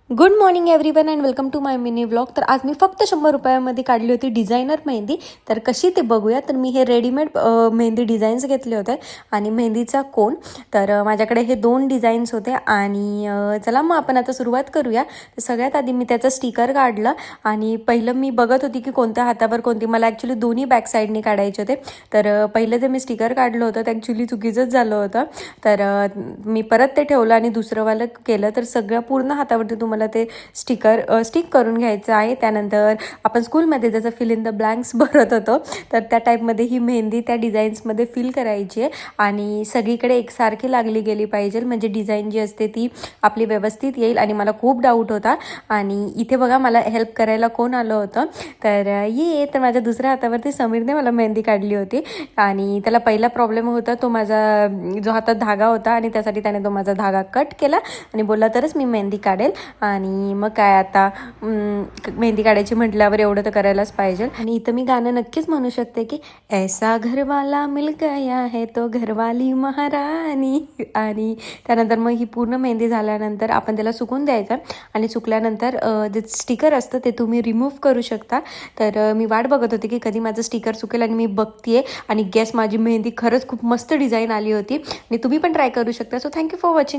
Good morning everyone and welcome to my mini vlog. तर आज मी फक्त 100 रुपयामध्ये काढली होती डिझायनर मेहंदी. तर कशी ते बघूया. तर मी हे रेडीमेड मेहंदी डिझाईन्स घेतले होते आणि मेहंदीचा कोन. तर माझ्याकडे हे 2 डिझाईन्स होते आणि चला मग आपण आता सुरुवात करूया. तर सगळ्यात आधी मी त्याचं स्टिकर काढलं आणि पहिलं मी बघत होती की कोणत्या हातावर कोणती. मला ॲक्च्युली दोन्ही बॅक साईडने काढायचे होते. तर पहिलं जे मी स्टिकर काढलं होतं ते ॲक्च्युली चुकीचंच झालं होतं. तर मी परत ते ठेवलं आणि दुसरंवालं केलं. तर सगळ्या पूर्ण हातावरती तुम्हाला ते स्टिक करून घ्यायचं आहे. त्यानंतर आपण स्कूलमध्ये जसं फिल इन द ब्लँक्स भरत होतो तर त्या टाईपमध्ये ही मेहंदी त्या डिझाईन्समध्ये फिल करायची आहे आणि सगळीकडे एकसारखी लागली गेली पाहिजे, म्हणजे डिझाईन जी असते ती आपली व्यवस्थित येईल. आणि मला खूप डाऊट होता आणि इथे बघा मला हेल्प करायला कोण आलं होतं. तर माझ्या दुसऱ्या हातावरती समीरने मला मेहंदी काढली होती आणि त्याला पहिला प्रॉब्लेम होता तो माझा जो हातात धागा होता आणि त्यासाठी त्याने तो माझा धागा कट केला आणि बोलला तरच मी मेहंदी काढेल. आणि मग काय आता मेहंदी काढायची म्हटल्यावर एवढं तर करायलाच पाहिजे. आणि इथं मी गाणं नक्कीच म्हणू शकते की ऐसा घरवाला मिल गया है तो घरवाली महाराणी. आणि त्यानंतर मग ही पूर्ण मेहंदी झाल्यानंतर आपण त्याला सुकून द्यायचं आणि सुकल्यानंतर जे स्टिकर असतं ते तुम्ही रिमूव्ह करू शकता. तर मी वाट बघत होते की कधी माझं स्टिकर सुकेल आणि मी बघते आणि गेस माझी मेहंदी खरंच खूप मस्त डिझाईन आली होती आणि तुम्ही पण ट्राय करू शकता. So thank you for watching.